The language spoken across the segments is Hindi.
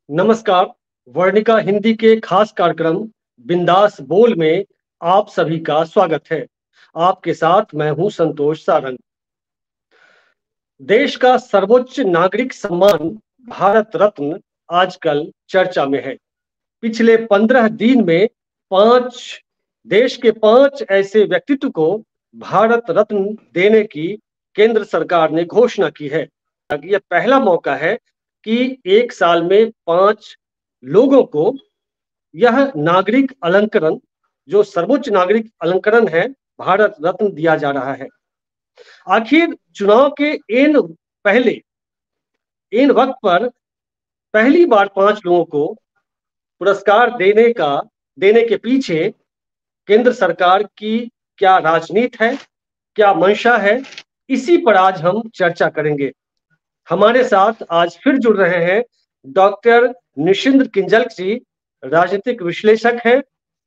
नमस्कार। वर्णिका हिंदी के खास कार्यक्रम बिंदास बोल में आप सभी का स्वागत है। आपके साथ मैं हूं संतोष सारंग। देश का सर्वोच्च नागरिक सम्मान भारत रत्न आजकल चर्चा में है। पिछले 15 दिन में पांच देश के 5 ऐसे व्यक्तित्व को भारत रत्न देने की केंद्र सरकार ने घोषणा की है। यह पहला मौका है कि एक साल में 5 लोगों को यह नागरिक अलंकरण, जो सर्वोच्च नागरिक अलंकरण है, भारत रत्न दिया जा रहा है। आखिर चुनाव के पहले इन वक्त पर पहली बार 5 लोगों को पुरस्कार देने के पीछे केंद्र सरकार की क्या राजनीति है, क्या मंशा है, इसी पर आज हम चर्चा करेंगे। हमारे साथ आज फिर जुड़ रहे हैं डॉक्टर निशिंद्र किंजल जी, राजनीतिक विश्लेषक हैं,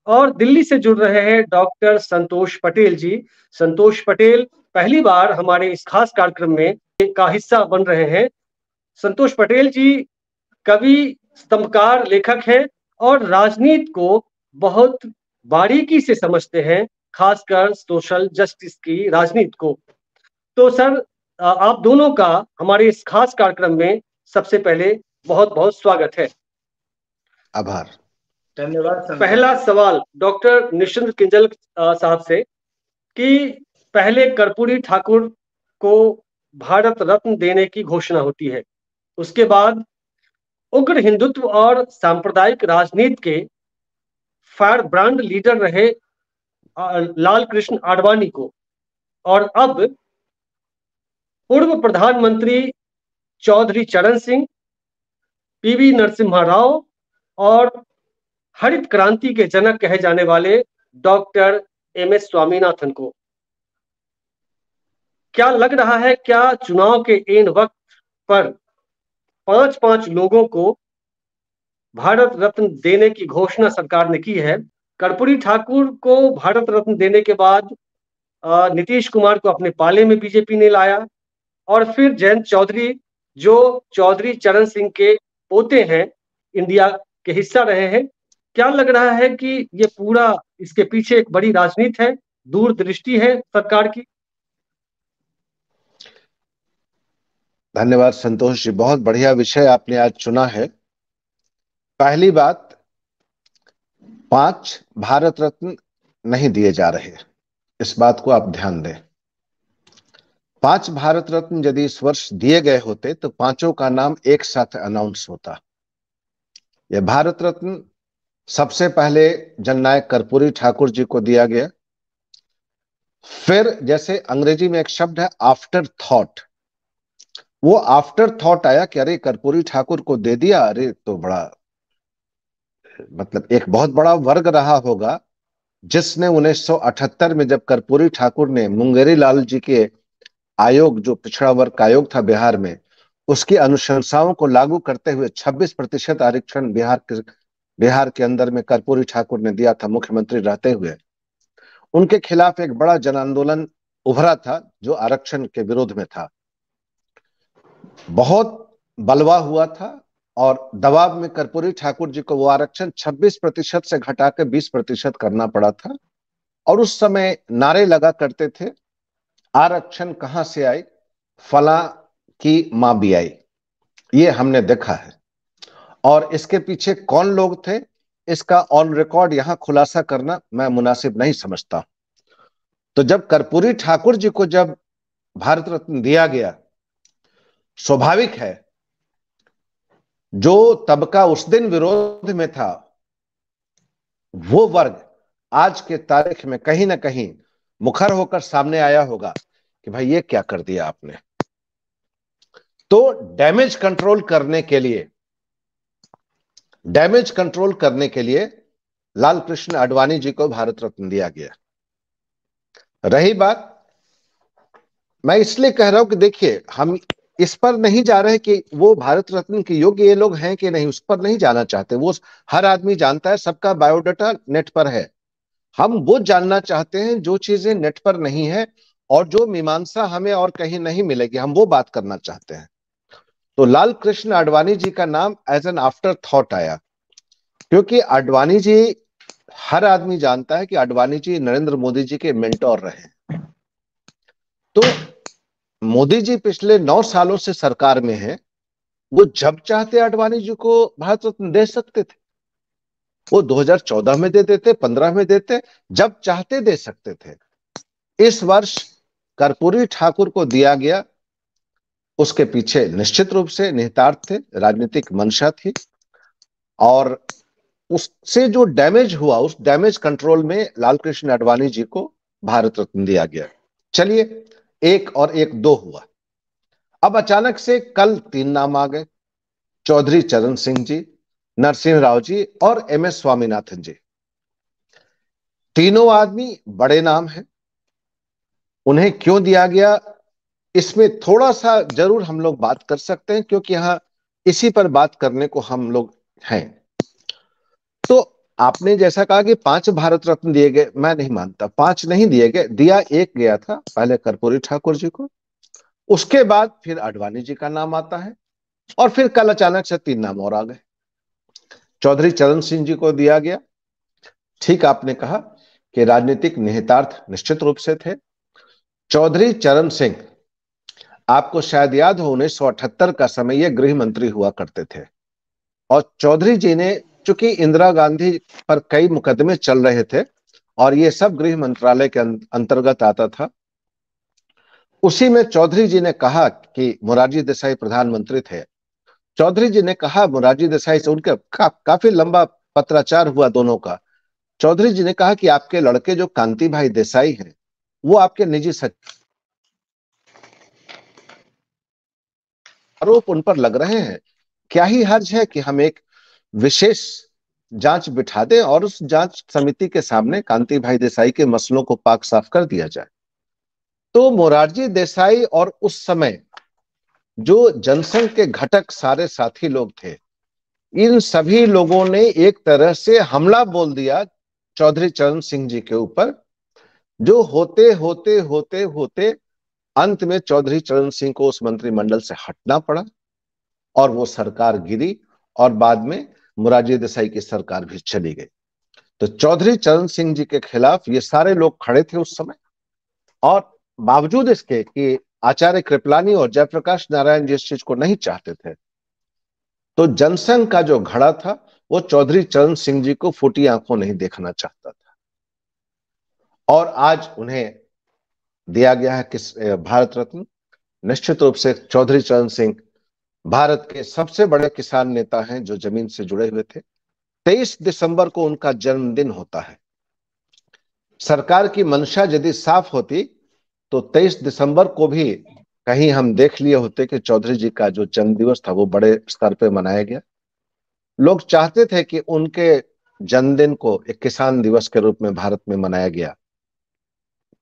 और दिल्ली से जुड़ रहे हैं डॉक्टर संतोष पटेल जी। संतोष पटेल पहली बार हमारे इस खास कार्यक्रम में का हिस्सा बन रहे हैं। संतोष पटेल जी कवि, स्तंभकार, लेखक हैं और राजनीति को बहुत बारीकी से समझते हैं, खासकर सोशल जस्टिस की राजनीति को। तो सर, आप दोनों का हमारे इस खास कार्यक्रम में सबसे पहले बहुत बहुत स्वागत है। आभार। धन्यवाद। पहला सवाल डॉक्टर निशिंद्र किंजल साहब से कि पहले कर्पूरी ठाकुर को भारत रत्न देने की घोषणा होती है, उसके बाद उग्र हिंदुत्व और सांप्रदायिक राजनीति के फायर ब्रांड लीडर रहे लाल कृष्ण आडवाणी को, और अब पूर्व प्रधानमंत्री चौधरी चरण सिंह, पीवी नरसिम्हा राव और हरित क्रांति के जनक कहे जाने वाले डॉक्टर एमएस स्वामीनाथन को। क्या लग रहा है, क्या चुनाव के इन वक्त पर 5 लोगों को भारत रत्न देने की घोषणा सरकार ने की है? कर्पूरी ठाकुर को भारत रत्न देने के बाद नीतीश कुमार को अपने पाले में बीजेपी ने लाया, और फिर जयंत चौधरी, जो चौधरी चरण सिंह के पोते हैं, इंडिया के हिस्सा रहे हैं। क्या लग रहा है कि ये पूरा, इसके पीछे एक बड़ी राजनीति है, दूरदृष्टि है सरकार की? धन्यवाद संतोष जी, बहुत बढ़िया विषय आपने आज चुना है। पहली बात, 5 भारत रत्न नहीं दिए जा रहे, इस बात को आप ध्यान दें। 5 भारत रत्न यदि इस वर्ष दिए गए होते तो 5 का नाम एक साथ अनाउंस होता। यह भारत रत्न सबसे पहले जननायक कर्पूरी ठाकुर जी को दिया गया, फिर जैसे अंग्रेजी में एक शब्द है आफ्टर थॉट, वो आफ्टर थॉट आया कि अरे कर्पूरी ठाकुर को दे दिया, अरे तो बड़ा, मतलब एक बहुत बड़ा वर्ग रहा होगा जिसने 1978 में जब कर्पूरी ठाकुर ने मुंगेरी लाल जी के आयोग, जो पिछड़ा वर्ग आयोग था बिहार में, उसकी अनुशंसाओं को लागू करते हुए 26% आरक्षण बिहार के अंदर में कर्पूरी ठाकुर ने दिया था मुख्यमंत्री रहते हुए। उनके खिलाफ एक बड़ा जन आंदोलन उभरा था जो आरक्षण के विरोध में था, बहुत बलवा हुआ था, और दबाव में कर्पूरी ठाकुर जी को वो आरक्षण 26% से घटा के 20% करना पड़ा था। और उस समय नारे लगा करते थे, आरक्षण कहां से आई, फला की मां भी आई। ये हमने देखा है, और इसके पीछे कौन लोग थे, इसका ऑन रिकॉर्ड यहां खुलासा करना मैं मुनासिब नहीं समझता। तो जब कर्पूरी ठाकुर जी को जब भारत रत्न दिया गया, स्वाभाविक है जो तबका उस दिन विरोध में था, वो वर्ग आज के तारीख में कहीं ना कहीं मुखर होकर सामने आया होगा कि भाई ये क्या कर दिया आपने। तो डैमेज कंट्रोल करने के लिए लाल कृष्ण आडवाणी जी को भारत रत्न दिया गया। रही बात, मैं इसलिए कह रहा हूं कि देखिए, हम इस पर नहीं जा रहे कि वो भारत रत्न के योग्य ये लोग हैं कि नहीं, उस पर नहीं जाना चाहते। वो हर आदमी जानता है, सबका बायोडाटा नेट पर है। हम वो जानना चाहते हैं जो चीजें नेट पर नहीं है और जो मीमांसा हमें और कहीं नहीं मिलेगी, हम वो बात करना चाहते हैं। तो लाल कृष्ण आडवाणी जी का नाम एज एन आफ्टर थॉट आया, क्योंकि आडवाणी जी, हर आदमी जानता है कि आडवाणी जी नरेंद्र मोदी जी के मेंटोर रहे। तो मोदी जी पिछले 9 सालों से सरकार में हैं, वो जब चाहते आडवाणी जी को भारत रत्न दे सकते थे। वो 2014 में दे देते, 15 में देते, जब चाहते दे सकते थे। इस वर्ष कर्पूरी ठाकुर को दिया गया, उसके पीछे निश्चित रूप से निहितार्थ थे, राजनीतिक मंशा थी, और उससे जो डैमेज हुआ, उस डैमेज कंट्रोल में लालकृष्ण आडवाणी जी को भारत रत्न दिया गया। चलिए, एक और एक दो हुआ। अब अचानक से कल 3 नाम आ गए, चौधरी चरण सिंह जी, नरसिंह राव जी और एमएस स्वामीनाथन जी। तीनों आदमी बड़े नाम हैं। उन्हें क्यों दिया गया, इसमें थोड़ा सा जरूर हम लोग बात कर सकते हैं, क्योंकि यहां इसी पर बात करने को हम लोग हैं। तो आपने जैसा कहा कि 5 भारत रत्न दिए गए, मैं नहीं मानता, 5 नहीं दिए गए, दिया एक गया था, पहले कर्पूरी ठाकुर जी को, उसके बाद फिर आडवाणी जी का नाम आता है, और फिर कल अचानक से 3 नाम और आ गए। चौधरी चरण सिंह जी को दिया गया। ठीक आपने कहा कि राजनीतिक निहितार्थ निश्चित रूप से थे। चौधरी चरण सिंह, आपको शायद याद हो, 1978 का समय ये गृह मंत्री हुआ करते थे, और चौधरी जी ने, चूंकि इंदिरा गांधी पर कई मुकदमे चल रहे थे और ये सब गृह मंत्रालय के अंतर्गत आता था, उसी में चौधरी जी ने कहा कि मोरारजी देसाई प्रधानमंत्री थे। चौधरी जी ने कहा मोरारजी देसाई से, उनके काफी लंबा पत्राचार हुआ दोनों का। चौधरी जी ने कहा कि आपके लड़के जो कांति भाई देसाई हैं, वो आपके निजी आरोप उन पर लग रहे हैं। क्या ही हर्ज है कि हम एक विशेष जांच बिठा दें और उस जांच समिति के सामने कांति भाई देसाई के मसलों को पाक साफ कर दिया जाए। तो मोरारजी देसाई और उस समय जो जनसंघ के घटक सारे साथी लोग थे, इन सभी लोगों ने एक तरह से हमला बोल दिया चौधरी चरण सिंह जी के ऊपर, जो होते होते होते होते अंत में चौधरी चरण सिंह को उस मंत्रिमंडल से हटना पड़ा, और वो सरकार गिरी, और बाद में मोरारजी देसाई की सरकार भी चली गई। तो चौधरी चरण सिंह जी के खिलाफ ये सारे लोग खड़े थे उस समय, और बावजूद इसके कि आचार्य कृपलानी और जयप्रकाश नारायण जी इस चीज को नहीं चाहते थे, तो जनसंघ का जो घड़ा था वो चौधरी चरण सिंह जी को फूटी आंखों नहीं देखना चाहता था, और आज उन्हें दिया गया है किस भारत रत्न। निश्चित रूप से चौधरी चरण सिंह भारत के सबसे बड़े किसान नेता हैं जो जमीन से जुड़े हुए थे। 23 दिसंबर को उनका जन्मदिन होता है। सरकार की मंशा यदि साफ होती तो 23 दिसंबर को भी कहीं हम देख लिए होते कि चौधरी जी का जो जन्मदिवस था वो बड़े स्तर पे मनाया गया। लोग चाहते थे कि उनके जन्मदिन को एक किसान दिवस के रूप में भारत में मनाया गया।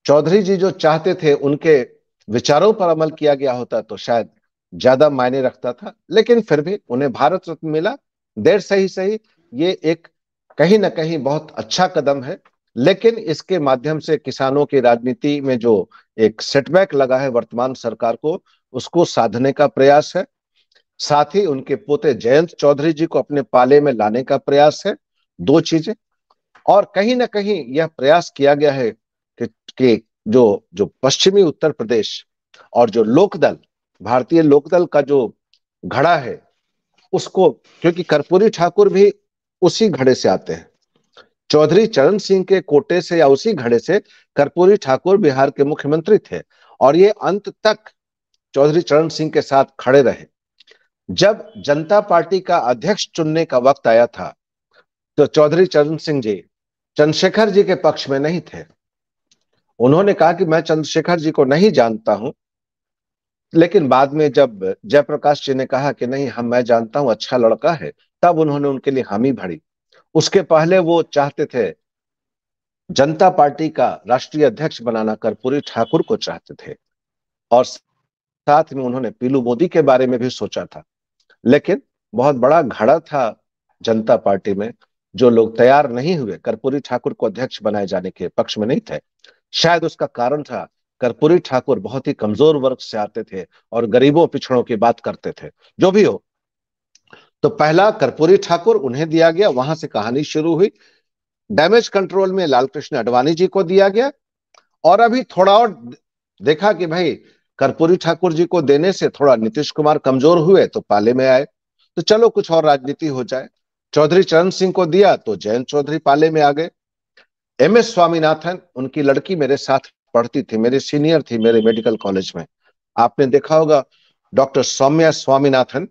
चौधरी जी जो चाहते थे उनके विचारों पर अमल किया गया होता तो शायद ज्यादा मायने रखता था, लेकिन फिर भी उन्हें भारत रत्न मिला। देर सही सही, ये एक कहीं ना कहीं बहुत अच्छा कदम है, लेकिन इसके माध्यम से किसानों की राजनीति में जो एक सेटबैक लगा है वर्तमान सरकार को, उसको साधने का प्रयास है। साथ ही उनके पोते जयंत चौधरी जी को अपने पाले में लाने का प्रयास है। दो चीजें, और कहीं ना कहीं यह प्रयास किया गया है कि जो जो पश्चिमी उत्तर प्रदेश और जो लोकदल, भारतीय लोकदल का जो घड़ा है उसको, क्योंकि कर्पूरी ठाकुर भी उसी घड़े से आते हैं, चौधरी चरण सिंह के कोटे से या उसी घड़े से कर्पूरी ठाकुर बिहार के मुख्यमंत्री थे, और ये अंत तक चौधरी चरण सिंह के साथ खड़े रहे। जब जनता पार्टी का अध्यक्ष चुनने का वक्त आया था तो चौधरी चरण सिंह जी चंद्रशेखर जी के पक्ष में नहीं थे। उन्होंने कहा कि मैं चंद्रशेखर जी को नहीं जानता हूं, लेकिन बाद में जब जयप्रकाश जी ने कहा कि नहीं, मैं जानता हूं, अच्छा लड़का है, तब उन्होंने उनके लिए हामी भरी। उसके पहले वो चाहते थे, जनता पार्टी का राष्ट्रीय अध्यक्ष बनाना कर्पूरी ठाकुर को चाहते थे, और साथ में उन्होंने पीलू मोदी के बारे में भी सोचा था। लेकिन बहुत बड़ा घड़ा था जनता पार्टी में, जो लोग तैयार नहीं हुए, कर्पूरी ठाकुर को अध्यक्ष बनाए जाने के पक्ष में नहीं थे। शायद उसका कारण था कर्पूरी ठाकुर बहुत ही कमजोर वर्ग से आते थे और गरीबों पिछड़ों की बात करते थे। जो भी हो, तो पहला कर्पूरी ठाकुर उन्हें दिया गया, वहां से कहानी शुरू हुई। डैमेज कंट्रोल में लालकृष्ण आडवाणी जी को दिया गया, और अभी थोड़ा और देखा कि भाई कर्पूरी ठाकुर जी को देने से थोड़ा नीतीश कुमार कमजोर हुए तो पाले में आए, तो चलो कुछ और राजनीति हो जाए। चौधरी चरण सिंह को दिया तो जयंत चौधरी पाले में आ गए। एमएस स्वामीनाथन, उनकी लड़की मेरे साथ पढ़ती थी, मेरे सीनियर थी मेरे मेडिकल कॉलेज में, आपने देखा होगा, डॉक्टर सौम्या स्वामीनाथन,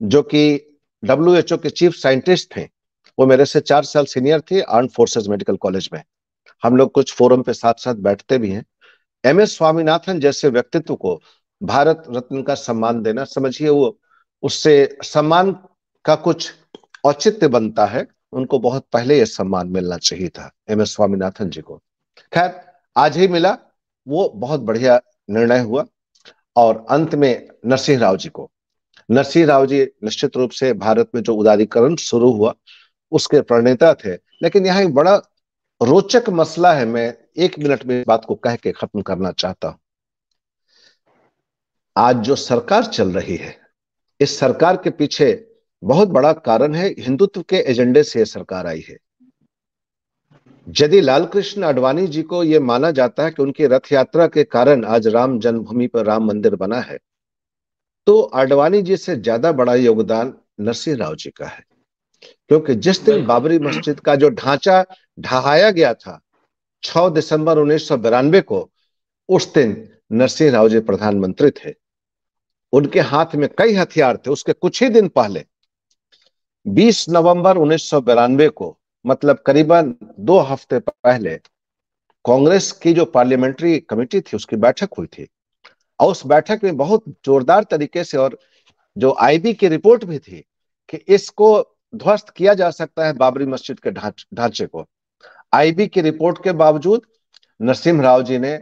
जो कि डब्ल्यूएचओ के चीफ साइंटिस्ट थे। वो मेरे से 4 साल सीनियर थी आर्म फोर्सेस मेडिकल कॉलेज में। हम लोग कुछ फोरम पे साथ साथ बैठते भी हैं। एमएस स्वामीनाथन जैसे व्यक्तित्व को भारत रत्न का सम्मान देना, समझिए वो उससे सम्मान का कुछ औचित्य बनता है। उनको बहुत पहले यह सम्मान मिलना चाहिए था एमएस स्वामीनाथन जी को। खैर, आज ही मिला, वो बहुत बढ़िया निर्णय हुआ। और अंत में नरसिंह राव जी को, नरसिंह राव जी निश्चित रूप से भारत में जो उदारीकरण शुरू हुआ उसके प्रणेता थे। लेकिन यहाँ एक बड़ा रोचक मसला है, मैं 1 मिनट में इस बात को कह के खत्म करना चाहता हूं। आज जो सरकार चल रही है, इस सरकार के पीछे बहुत बड़ा कारण है, हिंदुत्व के एजेंडे से यह सरकार आई है। यदि लालकृष्ण आडवाणी जी को यह माना जाता है कि उनकी रथ यात्रा के कारण आज राम जन्मभूमि पर राम मंदिर बना है, तो आडवाणी जी से ज्यादा बड़ा योगदान नरसिंह राव जी का है। क्योंकि जिस दिन बाबरी मस्जिद का जो ढांचा ढहाया गया था 6 दिसंबर 1992 को, उस दिन नरसिंह राव जी प्रधानमंत्री थे। उनके हाथ में कई हथियार थे। उसके कुछ ही दिन पहले 20 नवंबर 1992 को, मतलब करीबन 2 हफ्ते पहले, कांग्रेस की जो पार्लियामेंट्री कमेटी थी उसकी बैठक हुई थी। और उस बैठक में बहुत जोरदार तरीके से, और जो आईबी की रिपोर्ट भी थी कि इसको ध्वस्त किया जा सकता है बाबरी मस्जिद के ढांचे को, आईबी की रिपोर्ट के बावजूद नरसिंह राव जी ने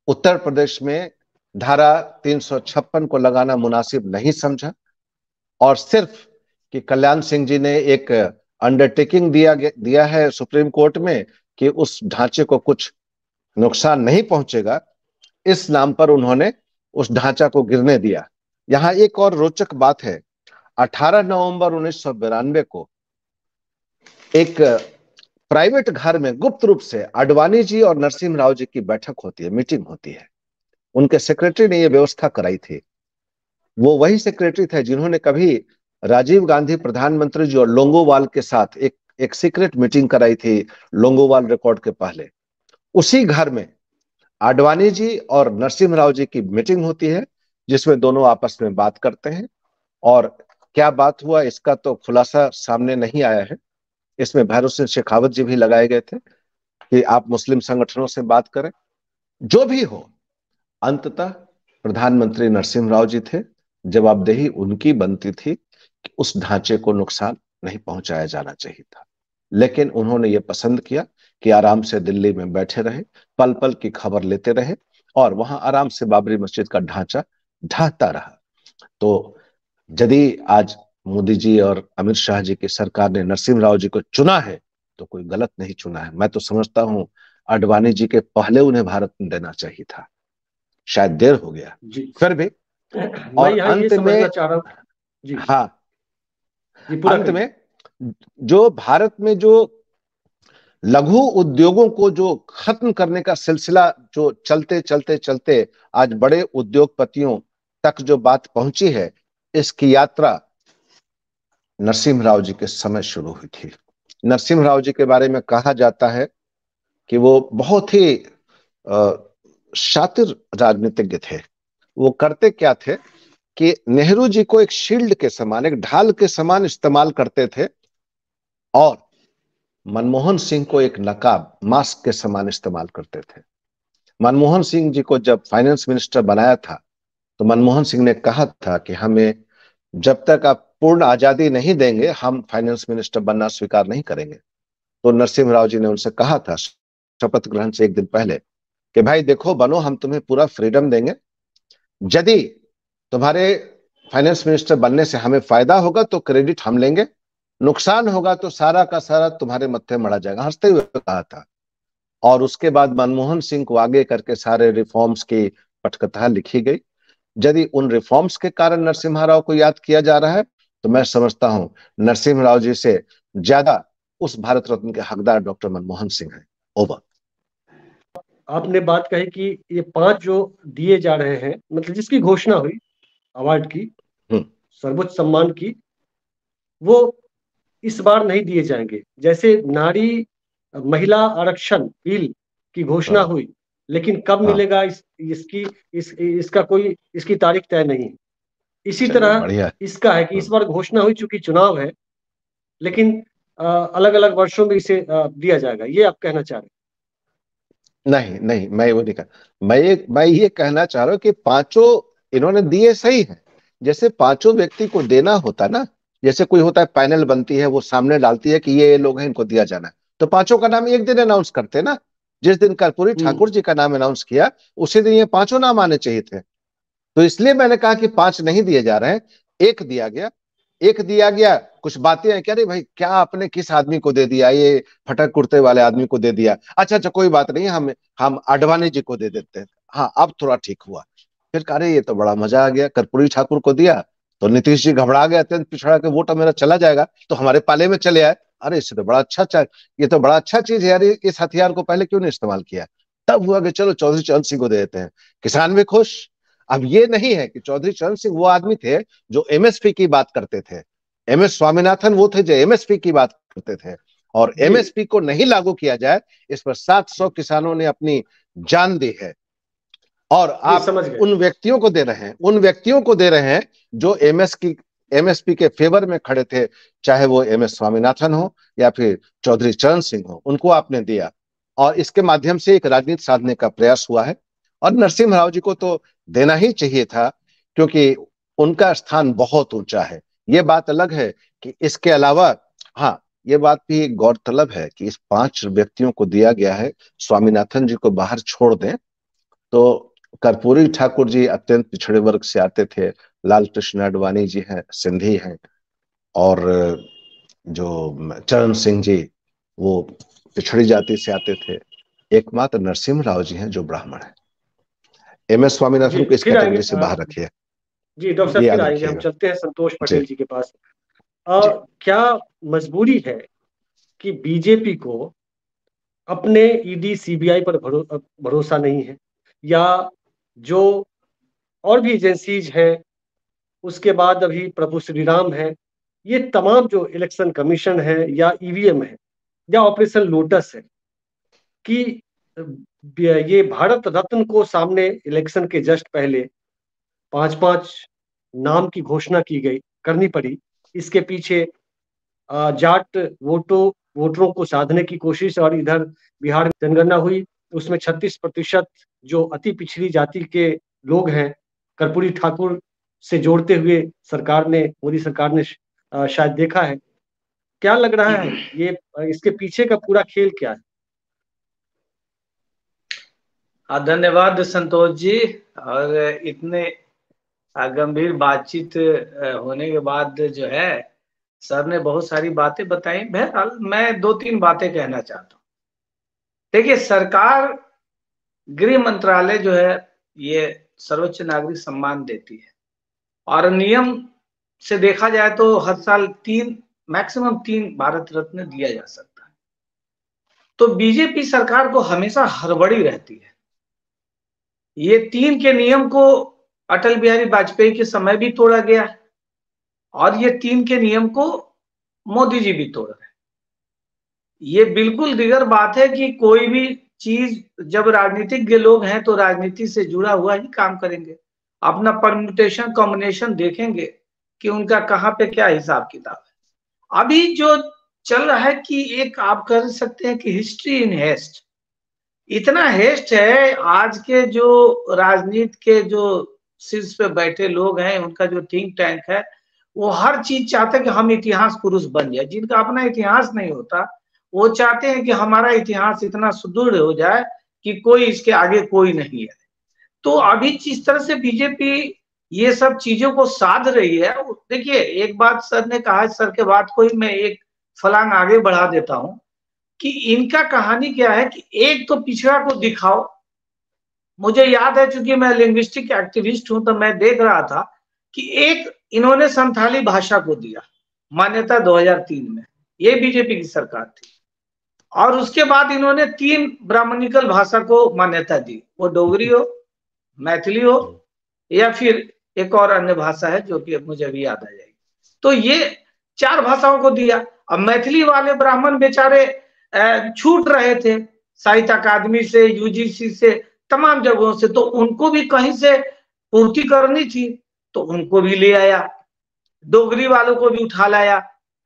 उत्तर प्रदेश में धारा 356 को लगाना मुनासिब नहीं समझा। और सिर्फ कि कल्याण सिंह जी ने एक अंडरटेकिंग दिया है सुप्रीम कोर्ट में कि उस ढांचे को कुछ नुकसान नहीं पहुंचेगा, इस नाम पर उन्होंने उस ढांचा को गिरने दिया। यहां एक और रोचक बात है, 18 नवंबर 1992 को एक प्राइवेट घर में गुप्त रूप से आडवाणी जी और नरसिंह राव जी की बैठक होती है, मीटिंग होती है। उनके सेक्रेटरी ने यह व्यवस्था कराई थी। वो वही सेक्रेटरी थे जिन्होंने कभी राजीव गांधी प्रधानमंत्री जी और लोंगोवाल के साथ एक सीक्रेट मीटिंग कराई थी लोंगोवाल रिकॉर्ड के पहले। उसी घर में आडवाणी जी और नरसिंह राव जी की मीटिंग होती है, जिसमें दोनों आपस में बात करते हैं। और क्या बात हुआ इसका तो खुलासा सामने नहीं आया है। इसमें भैरव सिंह शेखावत जी भी लगाए गए थे कि आप मुस्लिम संगठनों से बात करें। जो भी हो, अंततः प्रधानमंत्री नरसिंह राव जी थे। जवाबदेही उनकी बनती थी कि उस ढांचे को नुकसान नहीं पहुंचाया जाना चाहिए था। लेकिन उन्होंने ये पसंद किया कि आराम से दिल्ली में बैठे रहे, पल पल की खबर लेते रहे, और वहां आराम से बाबरी मस्जिद का ढांचा ढहता रहा। तो यदि आज मोदी जी और अमित शाह जी की सरकार ने नरसिंह राव जी को चुना है तो कोई गलत नहीं चुना है। मैं तो समझता हूं आडवाणी जी के पहले उन्हें भारत में देना चाहिए था, शायद देर हो गया फिर भी। और अंत में, चाह रहा हूँ जी, हाँ, जी पूरा अंत में जो भारत में जो लघु उद्योगों को जो खत्म करने का सिलसिला जो चलते चलते चलते आज बड़े उद्योगपतियों तक जो बात पहुंची है, इसकी यात्रा नरसिंह राव जी के समय शुरू हुई थी। नरसिंह राव जी के बारे में कहा जाता है कि वो बहुत ही शातिर राजनीतिज्ञ थे। वो करते क्या थे कि नेहरू जी को एक शील्ड के समान, एक ढाल के समान इस्तेमाल करते थे, और मनमोहन सिंह को एक नकाब, मास्क के समान इस्तेमाल करते थे। मनमोहन सिंह जी को जब फाइनेंस मिनिस्टर बनाया था तो मनमोहन सिंह ने कहा था कि हमें जब तक आप पूर्ण आजादी नहीं देंगे हम फाइनेंस मिनिस्टर बनना स्वीकार नहीं करेंगे। तो नरसिंह राव जी ने उनसे कहा था शपथ ग्रहण से 1 दिन पहले कि भाई देखो बनो, हम तुम्हें पूरा फ्रीडम देंगे, यदि तुम्हारे फाइनेंस मिनिस्टर बनने से हमें फायदा होगा तो क्रेडिट हम लेंगे, नुकसान होगा तो सारा का सारा तुम्हारे मत्थे मढ़ा जाएगा। हंसते हुए कहा था। और उसके बाद मनमोहन सिंह को आगे करके सारे रिफॉर्म्स की पटकथा लिखी गई। यदि उन रिफॉर्म्स के कारण नरसिम्हा राव को याद किया जा रहा है तो मैं समझता हूं नरसिम्हा राव जी से ज्यादा उस भारत रत्न के हकदार डॉक्टर मनमोहन सिंह हैं। ओवर। आपने बात कही कि ये 5 जो दिए जा रहे हैं, मतलब जिसकी घोषणा हुई अवार्ड की, सर्वोच्च सम्मान की, वो इस बार नहीं दिए जाएंगे। जैसे नारी महिला आरक्षण बिल की घोषणा हाँ हुई, लेकिन कब हाँ। मिलेगा इसका कोई इसकी तारीख तय नहीं है। इसी चलिए तरह बढ़िया। इसका है कि इस बार घोषणा हुई, चूंकि चुनाव है, लेकिन अलग अलग वर्षों में इसे दिया जाएगा, ये आप कहना चाह रहे नहीं नहीं, मैं वो नहीं कह, मैं ये कहना चाह रहा हूँ कि पांचों इन्होंने दिए सही है। जैसे पांचों व्यक्ति को देना होता ना, जैसे कोई होता है पैनल बनती है, वो सामने डालती है कि ये लोग हैं, इनको दिया जाना है, तो पांचों का नाम एक दिन अनाउंस करते हैं ना। जिस दिन कर्पूरी हैं। ठाकुर जी का नाम अनाउंस किया उसी दिन ये पांचों नाम आने चाहिए थे। तो इसलिए मैंने कहा कि पांच नहीं दिए जा रहे हैं, एक दिया गया। एक दिया गया, कुछ बातें हैं क्या, अरे भाई क्या आपने किस आदमी को दे दिया, ये फटक कुर्ते वाले आदमी को दे दिया, अच्छा अच्छा कोई बात नहीं, हम आडवाणी जी को दे देते हैं। हाँ अब थोड़ा ठीक हुआ। फिर कह रहे ये तो बड़ा मजा आ गया, कर्पूरी ठाकुर को दिया तो नीतीश जी घबरा गए, अत्यंत पिछड़ा के वोट मेरा चला जाएगा, तो हमारे पाले में चले आए। अरे इससे तो बड़ा अच्छा, ये तो बड़ा अच्छा चीज है यार, इस हथियार को पहले क्यों नहीं इस्तेमाल किया। तब हुआ कि चलो चौधरी चरण सिंह को दे देते हैं, किसान भी खुश। अब ये नहीं है कि चौधरी चरण सिंह वो आदमी थे जो एमएसपी की बात करते थे, एमएस स्वामीनाथन वो थे जो एमएसपी की बात करते थे, और जी एमएसपी को नहीं लागू किया जाए इस पर 700 किसानों ने अपनी जान दी है। और जी, आप समझ गए। उन व्यक्तियों को दे रहे हैं, उन व्यक्तियों को दे रहे हैं जो एमएसपी के फेवर में खड़े थे, चाहे वो एमएस स्वामीनाथन हो या फिर चौधरी चरण सिंह हो, उनको आपने दिया। और इसके माध्यम से एक राजनीति साधने का प्रयास हुआ है। और नरसिम्हा राव जी को तो देना ही चाहिए था, क्योंकि उनका स्थान बहुत ऊंचा है। ये बात अलग है कि इसके अलावा, हाँ ये बात भी एक गौरतलब है कि इस 5 व्यक्तियों को दिया गया है, स्वामीनाथन जी को बाहर छोड़ दें तो कर्पूरी ठाकुर जी अत्यंत पिछड़े वर्ग से आते थे, लाल कृष्ण आडवाणी जी हैं सिंधी हैं, और जो चरण सिंह जी वो पिछड़ी जाति से आते थे। एकमात्र नरसिम्हा राव जी हैं जो ब्राह्मण हैं। एमएस जी, स्वामीनाथन को इस फिर आएंगे। कैटेगरी से बाहर रखिए, जी डॉक्टर साहब, ये फिर याद आएंगे। हम रखिएगा। चलते हैं संतोष जी पटेल जी के पास। जी। क्या मजबूरी है कि बीजेपी को अपने ईडी सीबीआई पर भरोसा नहीं है, या जो और भी एजेंसीज हैं, उसके बाद अभी प्रभु श्री राम है, ये तमाम जो इलेक्शन कमीशन है या ईवीएम है या ऑपरेशन लोटस है, कि ये भारत रत्न को सामने इलेक्शन के जस्ट पहले 5-5 नाम की घोषणा की गई, करनी पड़ी। इसके पीछे जाट वोटरों को साधने की कोशिश, और इधर बिहार में जनगणना हुई, उसमें 36% जो अति पिछड़ी जाति के लोग हैं, कर्पूरी ठाकुर से जोड़ते हुए मोदी सरकार ने शायद देखा है। क्या लग रहा है ये, इसके पीछे का पूरा खेल क्या है? धन्यवाद संतोष जी। और इतने गंभीर बातचीत होने के बाद जो है, सर ने बहुत सारी बातें बताई। बहरहाल मैं 2-3 बातें कहना चाहता हूँ। देखिए, सरकार गृह मंत्रालय जो है ये सर्वोच्च नागरिक सम्मान देती है, और नियम से देखा जाए तो हर साल 3, मैक्सिमम 3 भारत रत्न दिया जा सकता है। तो बीजेपी सरकार को हमेशा हड़बड़ी रहती है। ये 3 के नियम को अटल बिहारी वाजपेयी के समय भी तोड़ा गया, और ये 3 के नियम को मोदी जी भी तोड़ रहे हैं। ये बिल्कुल दिगर बात है कि कोई भी चीज, जब राजनीतिज्ञ लोग हैं तो राजनीति से जुड़ा हुआ ही काम करेंगे, अपना परम्यूटेशन कॉम्बिनेशन देखेंगे कि उनका कहाँ पे क्या हिसाब किताब है। अभी जो चल रहा है कि एक आप कह सकते हैं कि हिस्ट्री इन हेस्ट, इतना हेस्ट है। आज के जो राजनीति के जो शीर्ष पे बैठे लोग हैं, उनका जो थिंक टैंक है, वो हर चीज चाहते हैं कि हम इतिहास पुरुष बन जाए। जिनका अपना इतिहास नहीं होता, वो चाहते हैं कि हमारा इतिहास इतना सुदृढ़ हो जाए कि कोई इसके आगे कोई नहीं है। तो अभी जिस तरह से बीजेपी ये सब चीजों को साध रही है, देखिए एक बात सर ने कहा, सर के बात को ही मैं एक फलांग आगे बढ़ा देता हूं कि इनका कहानी क्या है कि एक तो पिछड़ा को दिखाओ। मुझे याद है, चूंकि मैं लिंग्विस्टिक एक्टिविस्ट हूं, तो मैं देख रहा था कि एक इन्होंने संथाली भाषा को दिया मान्यता 2003 में, ये बीजेपी की सरकार थी। और उसके बाद इन्होंने 3 ब्राह्मणिकल भाषा को मान्यता दी, वो डोगरी हो, मैथिली हो, या फिर एक और अन्य भाषा है जो कि मुझे अभी याद आ जाएगी। तो ये 4 भाषाओं को दिया। अब मैथिली वाले ब्राह्मण बेचारे छूट रहे थे साहित्य अकादमी से, यूजीसी से, तमाम जगहों से, तो उनको भी कहीं से पूर्ति करनी थी, तो उनको भी ले आया, डोगरी वालों को भी उठा लाया।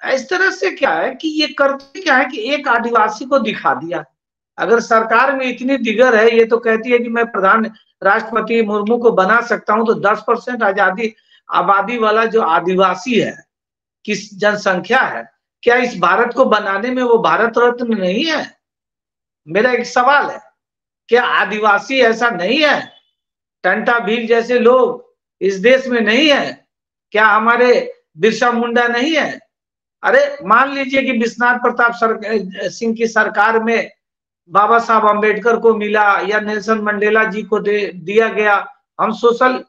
इस तरह से क्या है कि ये करते क्या है कि एक आदिवासी को दिखा दिया। अगर सरकार में इतनी दिगर है, ये तो कहती है कि मैं प्रधान राष्ट्रपति मुर्मू को बना सकता हूं, तो 10% आबादी वाला जो आदिवासी है, किस जनसंख्या है, क्या इस भारत को बनाने में वो भारत रत्न नहीं है? मेरा एक सवाल है, क्या आदिवासी ऐसा नहीं है? टंटा भील जैसे लोग इस देश में नहीं है? क्या हमारे बिरसा मुंडा नहीं है? अरे मान लीजिए कि विश्वनाथ प्रताप सिंह की सरकार में बाबा साहब अम्बेडकर को मिला या नेल्सन मंडेला जी को दिया गया। हम सोशल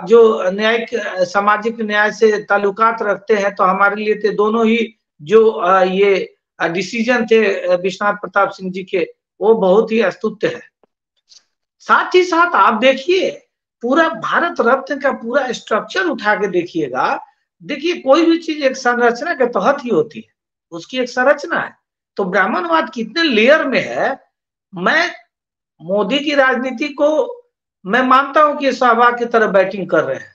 जो न्यायिक सामाजिक न्याय से ताल्लुकात रखते हैं, तो हमारे लिए थे दोनों ही जो ये डिसीजन थे विश्वनाथ प्रताप सिंह जी के, वो बहुत ही अस्तुत्य है। साथ ही साथ आप देखिए पूरा भारत रत्न का पूरा स्ट्रक्चर उठा के देखिएगा। देखिए कोई भी चीज एक संरचना के तहत ही होती है, उसकी एक संरचना है। तो ब्राह्मणवाद कितने लेयर में है। मैं मोदी की राजनीति को मैं मानता हूं कि सहवाग की तरह बैटिंग कर रहे हैं,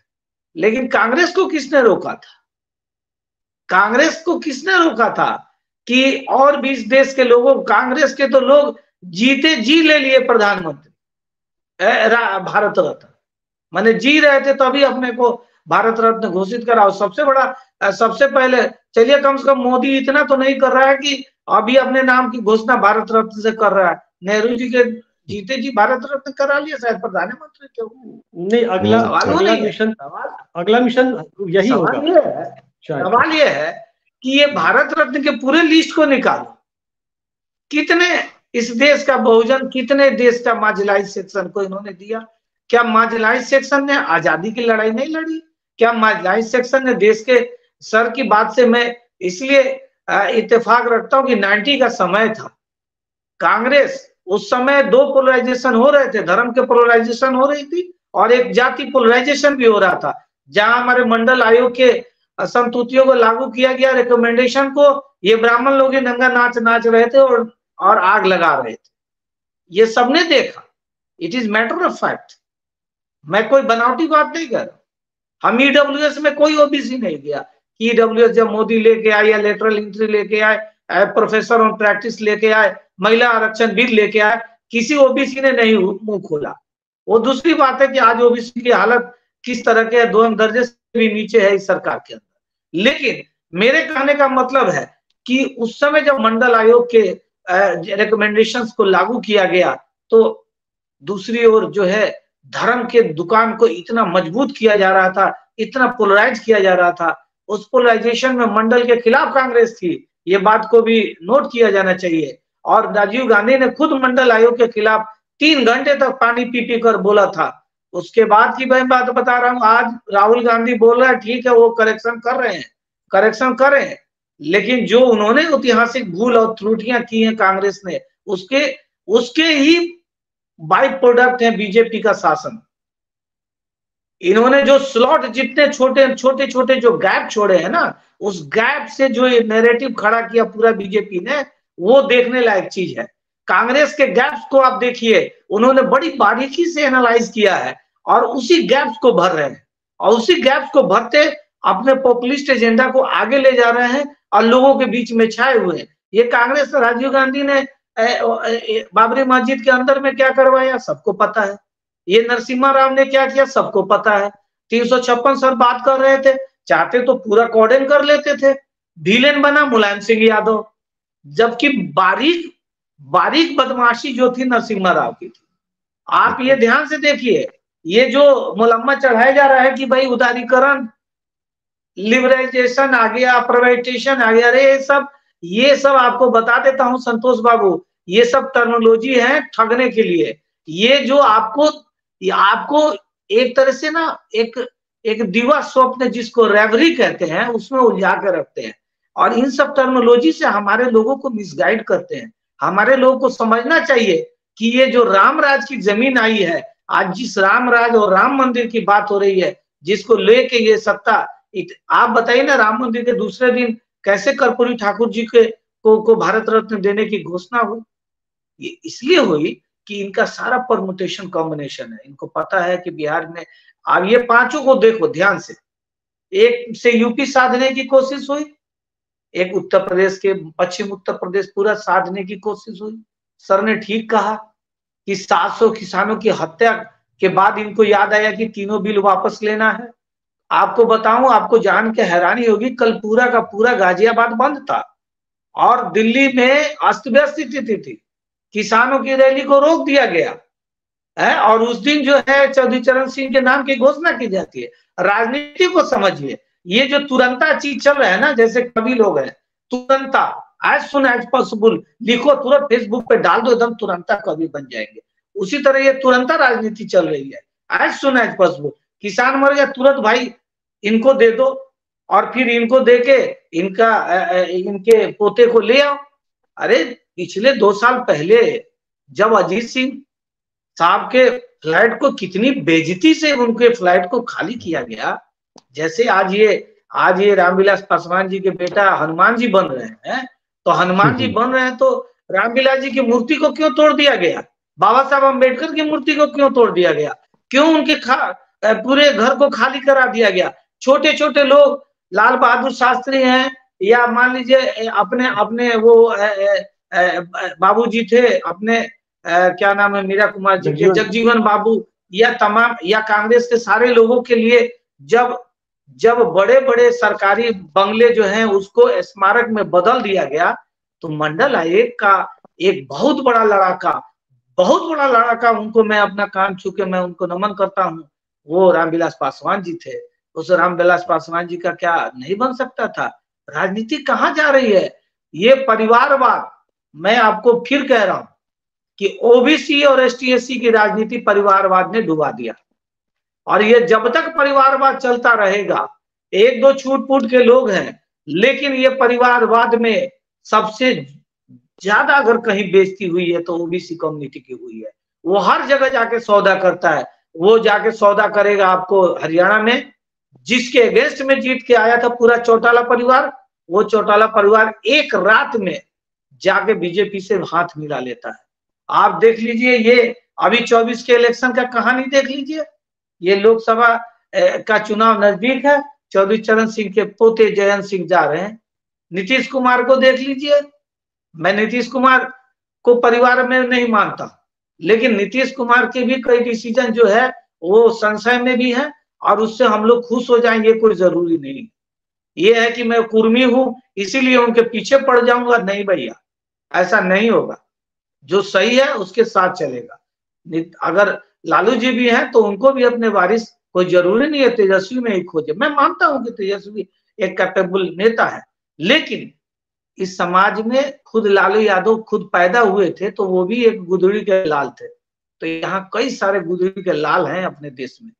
लेकिन कांग्रेस को किसने रोका था? कांग्रेस को किसने रोका था कि और भी इस देश के लोगों, कांग्रेस के तो लोग जीते जी ले लिए प्रधानमंत्री भारत रत्न, माने जी रहे थे तभी अपने को भारत रत्न घोषित करा। सबसे बड़ा सबसे पहले, चलिए कम से कम मोदी इतना तो नहीं कर रहा है कि अभी अपने नाम की घोषणा भारत रत्न से कर रहा है। नेहरू जी के जीते जी भारत रत्न करा लिया, शायद प्रधानमंत्री थे। नहीं, अगला मिशन यही होगा। सवाल ये है कि ये भारत रत्न के पूरे लिस्ट को निकालो, कितने इस देश का बहुजन, कितने देश का मार्जिनलाइज्ड सेक्शन को इन्होंने दिया? क्या मार्जिनलाइज्ड सेक्शन ने आजादी की लड़ाई नहीं लड़ी? क्या मार्जिनलाइज्ड सेक्शन ने देश के सर की बात से मैं इसलिए इत्तेफाक रखता हूं कि 90 का समय था, कांग्रेस उस समय 2 पोलराइजेशन हो रहे थे, धर्म के पोलराइजेशन हो रही थी और एक जाति पोलराइजेशन भी हो रहा था, जहां हमारे मंडल आयोग के संतुतियों को लागू किया गया, रिकमेंडेशन को, ये ब्राह्मण लोग नंगा नाच रहे थे और आग लगा रहे थे। ये सबने देखा, it is matter of fact. मैं कोई बनावटी बात नहीं कर रहा। हम ईडब्ल्यूएस में कोई ओबीसी नहीं गया। ईडब्ल्यूएस जब मोदी लेके आए या लेटरल एंट्री लेके आए, प्रोफेसर ऑन प्रैक्टिस लेके आए, महिला आरक्षण बिल लेके आए, किसी ओबीसी ने नहीं मुंह खोला। वो दूसरी बात है कि आज ओबीसी की हालत किस तरह के 2 दर्जे से भी नीचे है इस सरकार के अंदर। लेकिन मेरे कहने का मतलब है कि उस समय जब मंडल आयोग के रिकमेंडेशंस को लागू किया गया, तो दूसरी ओर जो है धर्म के दुकान को इतना मजबूत किया जा रहा था, इतना पोलराइज किया जा रहा था। उस पोलराइजेशन में मंडल के खिलाफ कांग्रेस थी, ये बात को भी नोट किया जाना चाहिए। और राजीव गांधी ने खुद मंडल आयोग के खिलाफ 3 घंटे तक पानी पी कर बोला था। उसके बाद की मैं बात बता रहा हूं, आज राहुल गांधी बोल रहा है ठीक है वो करेक्शन कर रहे हैं, करेक्शन कर रहे हैं, लेकिन जो उन्होंने ऐतिहासिक भूल और त्रुटियां की हैं कांग्रेस ने, उसके ही बाई प्रोडक्ट है बीजेपी का शासन। इन्होंने जो स्लॉट, जितने छोटे छोटे जो गैप छोड़े हैं ना, उस गैप से जो नैरेटिव खड़ा किया पूरा बीजेपी ने, वो देखने लायक चीज है। कांग्रेस के गैप्स को आप देखिए, उन्होंने बड़ी बारीकी से एनालाइज किया है और उसी गैप्स को भर रहे हैं, और उसी गैप्स को भरते अपने पॉपुलिस्ट एजेंडा को आगे ले जा रहे हैं और लोगों के बीच में छाए हुए हैं। ये कांग्रेस, राजीव गांधी ने बाबरी मस्जिद के अंदर में क्या करवाया सबको पता है। ये नरसिम्हा राव ने क्या किया सबको पता है। 356 सर बात कर रहे थे, चाहते तो पूरा कॉर्डन कर लेते थे। विलेन बना मुलायम सिंह यादव, जबकि बारीक बदमाशी जो थी नरसिम्हा राव की थी। आप ये ध्यान से देखिए, ये जो मुलम्मा चढ़ाया जा रहा है कि भाई उदारीकरण, लिबरलाइजेशन आ गया, प्राइवेटाइजेशन आ गया, अरे ये सब आपको बता देता हूं संतोष बाबू, ये सब टर्मिनोलॉजी है ठगने के लिए। ये जो आपको एक तरह से ना एक दिवा स्वप्न जिसको रेवरी कहते हैं उसमें उलझा कर रखते हैं, और इन सब टर्मिनोलॉजी से हमारे लोगों को मिसगाइड करते हैं। हमारे लोगों को समझना चाहिए कि ये जो राम राज की जमीन आई है, आज जिस राम राज और राम मंदिर की बात हो रही है, जिसको लेके ये सत्ता, आप बताइए ना, राम मंदिर के दूसरे दिन कैसे कर्पूरी ठाकुर जी को भारत रत्न देने की घोषणा हुई? ये इसलिए हुई कि इनका सारा परमुटेशन कॉम्बिनेशन है। इनको पता है कि बिहार में, अब ये पांचों को देखो ध्यान से, एक से यूपी साधने की कोशिश हुई, एक उत्तर प्रदेश के, पश्चिम उत्तर प्रदेश पूरा साधने की कोशिश हुई। सर ने ठीक कहा कि 700 किसानों की हत्या के बाद इनको याद आया कि तीनों बिल वापस लेना है। आपको बताऊं, आपको जान के हैरानी होगी, कल पूरा का पूरा गाजियाबाद बंद था और दिल्ली में अस्त व्यस्त स्थिति थी। किसानों की रैली को रोक दिया गया है, और उस दिन जो है चौधरी चरण सिंह के नाम की घोषणा की जाती है। राजनीति को समझिए, ये जो तुरंता चीज चल रहा है ना, जैसे कभी लोग हैं तुरंता, एज सुन एज पॉसिबल लिखो, तुरंत फेसबुक पे डाल दो, एकदम तुरंता कवि बन जाएंगे। उसी तरह ये तुरंता राजनीति चल रही है, एज सुन एज पॉसिबल। किसान मर गया, तुरंत भाई इनको दे दो, और फिर इनको देके इनके पोते को ले आओ। अरे पिछले 2 साल पहले जब अजीत सिंह साहब के फ्लैट को कितनी बेइज्जती से उनके फ्लैट को खाली किया गया, जैसे आज ये रामविलास पासवान जी के बेटा हनुमान जी बन रहे हैं, तो हनुमान जी बन रहे हैं तो रामविलास जी की मूर्ति को क्यों तोड़ दिया गया? बाबा साहब अम्बेडकर की मूर्ति को क्यों तोड़ दिया गया? क्यों उनके पूरे घर को खाली करा दिया गया? छोटे छोटे लोग, लाल बहादुर शास्त्री हैं, या मान लीजिए अपने वो बाबूजी थे अपने, क्या नाम है, मीरा कुमार जी के, जगजीवन बाबू, या तमाम, या कांग्रेस के सारे लोगों के लिए जब बड़े बड़े सरकारी बंगले जो हैं उसको स्मारक में बदल दिया गया, तो मंडल आयोग का एक बहुत बड़ा लड़ाका, उनको मैं अपना कान छू के मैं उनको नमन करता हूँ, वो रामविलास पासवान जी थे। उस रामविलास पासवान जी का क्या नहीं बन सकता था? राजनीति कहाँ जा रही है? ये परिवारवाद, मैं आपको फिर कह रहा हूं कि ओबीसी और एसटी/एससी की राजनीति परिवारवाद ने डुबा दिया, और ये जब तक परिवारवाद चलता रहेगा, एक दो छूट-फूट के लोग हैं, लेकिन ये परिवारवाद में सबसे ज्यादा अगर कहीं बेइज्जती हुई है तो ओबीसी कम्युनिटी की हुई है। वो हर जगह जाके सौदा करता है। वो जाके सौदा करेगा आपको हरियाणा में, जिसके अगेंस्ट में जीत के आया था पूरा चौटाला परिवार, वो चौटाला परिवार एक रात में जाके बीजेपी से हाथ मिला लेता है। आप देख लीजिए, ये अभी 24 के इलेक्शन का कहानी देख लीजिए। ये लोकसभा का चुनाव नजदीक है, चौधरी चरण सिंह के पोते जयंत सिंह जा रहे हैं। नीतीश कुमार को देख लीजिए, मैं नीतीश कुमार को परिवार में नहीं मानता, लेकिन नीतीश कुमार के भी कई डिसीजन जो है वो संशय में भी है, और उससे हम लोग खुश हो जाएंगे कोई जरूरी नहीं। ये है कि मैं कुर्मी हूं इसीलिए उनके पीछे पड़ जाऊंगा, नहीं भैया, ऐसा नहीं होगा। जो सही है उसके साथ चलेगा। अगर लालू जी भी हैं तो उनको भी अपने वारिस, कोई जरूरी नहीं है तेजस्वी में ही खोजे। मैं मानता हूं कि तेजस्वी एक कैपेबल नेता है, लेकिन इस समाज में खुद लालू यादव खुद पैदा हुए थे तो वो भी एक गुदड़ी के लाल थे। तो यहाँ कई सारे गुदड़ी के लाल हैं अपने देश में,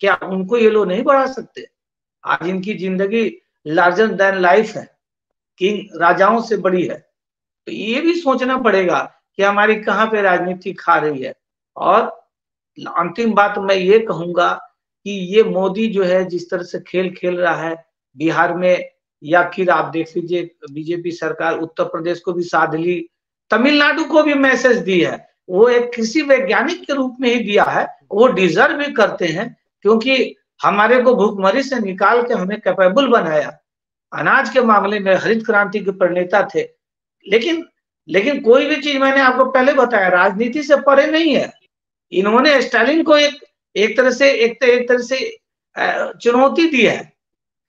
क्या उनको ये लोग नहीं बढ़ा सकते? आज इनकी जिंदगी लार्जर देन लाइफ है, किंग राजाओं से बड़ी है। तो ये भी सोचना पड़ेगा कि हमारी कहाँ पे राजनीति खा रही है। और अंतिम बात मैं ये कहूंगा कि ये मोदी जो है जिस तरह से खेल खेल रहा है बिहार में, या फिर आप देख लीजिए बीजेपी सरकार उत्तर प्रदेश को भी साध ली, तमिलनाडु को भी मैसेज दी है। वो एक कृषि वैज्ञानिक के रूप में ही दिया है, वो डिजर्व भी करते हैं, क्योंकि हमारे को भूखमरी से निकाल के हमें कैपेबल बनाया। अनाज के मामले में हरित क्रांति के प्रणेता थे, लेकिन कोई भी चीज मैंने आपको पहले बताया राजनीति से परे नहीं है। इन्होंने स्टालिन को एक तरह से चुनौती दी है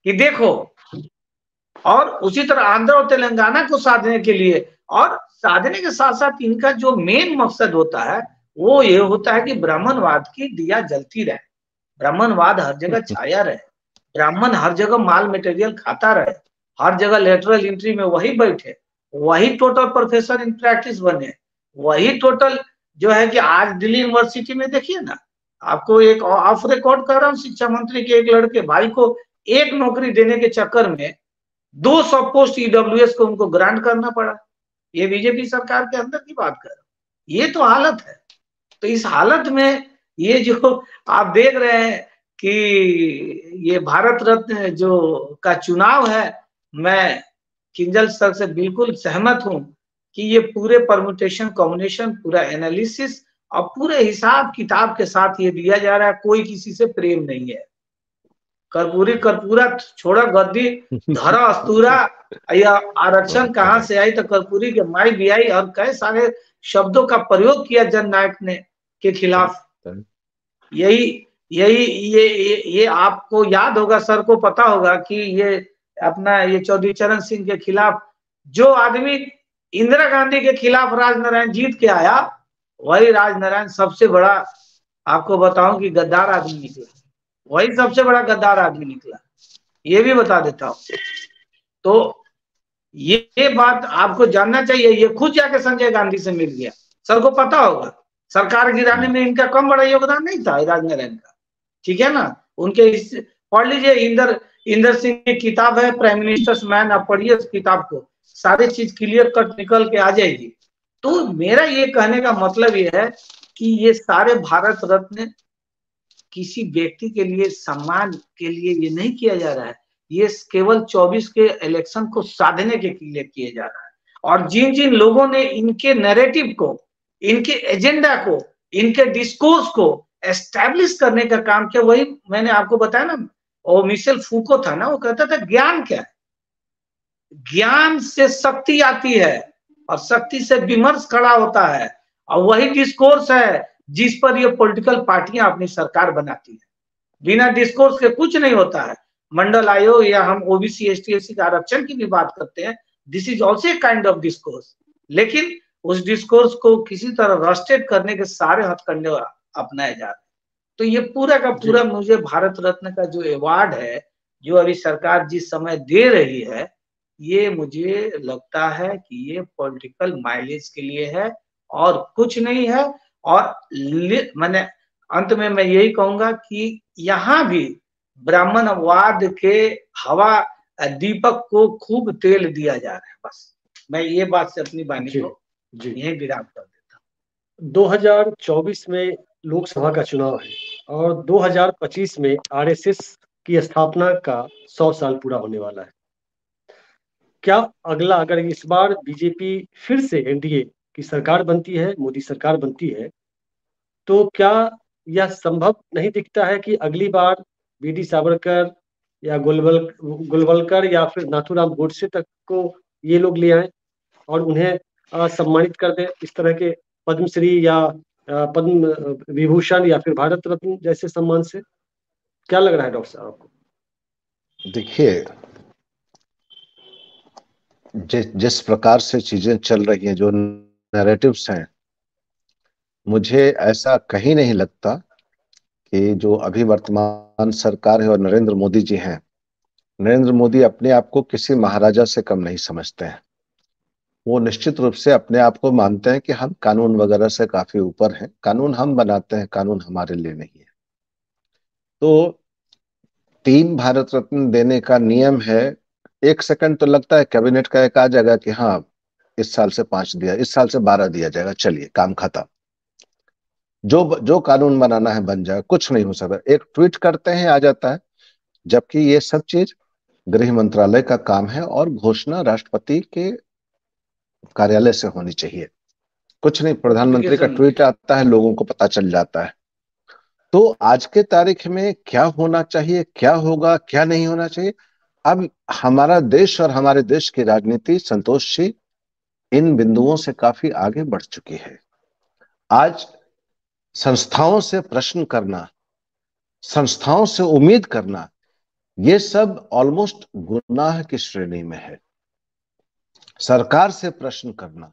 कि देखो, और उसी तरह आंध्र और तेलंगाना को साधने के लिए, और साधने के साथ साथ इनका जो मेन मकसद होता है वो ये होता है कि ब्राह्मणवाद की दिया जलती रहे, ब्राह्मणवाद हर जगह छाया रहे, ब्राह्मण हर जगह माल मटेरियल खाता रहे, हर जगह लेटरल एंट्री में वही बैठे, वही टोटल प्रोफेसर इन प्रैक्टिस बने, वही टोटल जो है कि आज दिल्ली यूनिवर्सिटी में देखिए ना, आपको एक ऑफ रिकॉर्ड कर रहा हूँ, शिक्षा मंत्री के एक लड़के भाई को एक नौकरी देने के चक्कर में 200 पोस्ट ईडब्ल्यूएस को उनको ग्रांट करना पड़ा। ये बीजेपी सरकार के अंदर की बात कर रहा हूं, ये तो हालत है। तो इस हालत में ये जो आप देख रहे हैं कि ये भारत रत्न जो का चुनाव है, मैं किंजल सर से बिल्कुल सहमत हूं कि ये पूरे परम्यूटेशन कॉम्बिनेशन, पूरा एनालिसिस और पूरे हिसाब किताब के साथ ये दिया जा रहा है। कोई किसी से प्रेम नहीं है। कर्पूरी कर्पूरा छोड़ा गद्दी धरा अस्तूरा, या आरक्षण कहाँ से आई तो कर्पूरी के माई भी आई, और कई सारे शब्दों का प्रयोग किया जननायक ने के खिलाफ। यही यही ये आपको याद होगा, सर को पता होगा कि ये अपना ये चौधरी चरण सिंह के खिलाफ जो आदमी इंदिरा गांधी के खिलाफ राजनारायण जीत के आया, वही राजनारायण सबसे बड़ा, आपको बताऊं कि गद्दार आदमी निकला, वही सबसे बड़ा गद्दार आदमी निकला, ये भी बता देता हूं। तो ये बात आपको जानना चाहिए। ये खुद जाके संजय गांधी से मिल गया, सर को पता होगा। सरकार गिराने में इनका कम बड़ा योगदान नहीं था राजनारायण का, ठीक है ना। उनके पढ़ लीजिए, इंदर सिंह की किताब है प्राइम मिनिस्टर्स मैन, आप पढ़िए उस किताब को, सारी चीज क्लियर कट निकल के आ जाएगी। तो मेरा ये कहने का मतलब ये है कि ये सारे भारत रत्न किसी व्यक्ति के लिए, सम्मान के लिए ये नहीं किया जा रहा है, ये केवल 24 के इलेक्शन को साधने के लिए किया जा रहा है। और जिन जिन लोगों ने इनके नैरेटिव को, इनके एजेंडा को, इनके डिस्कोर्स को एस्टैब्लिश करने का काम किया, वही मैंने आपको बताया ना, और मिशेल फूको था ना, वो कहता था ज्ञान क्या है, ज्ञान से शक्ति आती है और शक्ति से विमर्श खड़ा होता है, और वही डिस्कोर्स है जिस पर ये पॉलिटिकल पार्टियां अपनी सरकार बनाती है। बिना डिस्कोर्स के कुछ नहीं होता है। मंडल आयोग या हम ओबीसी एसटी एससी का आरक्षण की भी बात करते हैं, this is also a kind of discourse, लेकिन उस डिस्कोर्स को किसी तरह रस्टेड करने के सारे हथकंडे अपनाए जा रहे हैं। तो ये पूरा का पूरा मुझे भारत रत्न का जो अवार्ड है, जो अभी सरकार जिस समय दे रही है, ये मुझे लगता है कि ये पॉलिटिकल माइलेज के लिए है और कुछ नहीं है। और मैंने अंत में मैं यही कहूंगा कि यहाँ भी ब्राह्मणवाद के हवा दीपक को खूब तेल दिया जा रहा है। बस मैं ये बात से अपनी वाणी को यही विराम कर देता हूँ। 2024 में लोकसभा का चुनाव है और 2025 में आरएसएस की स्थापना का 100 साल पूरा होने वाला है। क्या अगला, अगर इस बार बीजेपी फिर से एनडीए की सरकार बनती है, मोदी सरकार बनती है, तो क्या यह संभव नहीं दिखता है कि अगली बार बीडी सावरकर या गोलवलकर या फिर नाथूराम गोडसे तक को ये लोग ले आए और उन्हें सम्मानित कर दें इस तरह के पद्मश्री या पद्म विभूषण या फिर भारत रत्न जैसे सम्मान से? क्या लग रहा है डॉक्टर साहब आपको? देखिए, जिस प्रकार से चीजें चल रही हैं, जो नैरेटिव्स हैं, मुझे ऐसा कहीं नहीं लगता कि जो अभी वर्तमान सरकार है और नरेंद्र मोदी जी हैं, नरेंद्र मोदी अपने आप को किसी महाराजा से कम नहीं समझते हैं। वो निश्चित रूप से अपने आप को मानते हैं कि हम कानून वगैरह से काफी ऊपर हैं, कानून हम बनाते हैं, कानून हमारे लिए नहीं है। तो 3 भारत रत्न देने का नियम है। एक सेकंड तो लगता है कैबिनेट का एक आ जाएगा कि हाँ इस साल से 5 दिया, इस साल से 12 दिया जाएगा, चलिए काम खत्म, जो कानून बनाना है बन जाए, कुछ नहीं हो सकता। एक ट्वीट करते हैं आ जाता है, जबकि ये सब चीज गृह मंत्रालय का काम है और घोषणा राष्ट्रपति के कार्यालय से होनी चाहिए। कुछ नहीं, प्रधानमंत्री का ट्वीट आता है, लोगों को पता चल जाता है। तो आज के तारीख में क्या होना चाहिए, क्या होगा, क्या नहीं होना चाहिए, अब हमारा देश और हमारे देश की राजनीति, संतोष जी, इन बिंदुओं से काफी आगे बढ़ चुकी है। आज संस्थाओं से प्रश्न करना, संस्थाओं से उम्मीद करना, ये सब ऑलमोस्ट गुनाह की श्रेणी में है। सरकार से प्रश्न करना,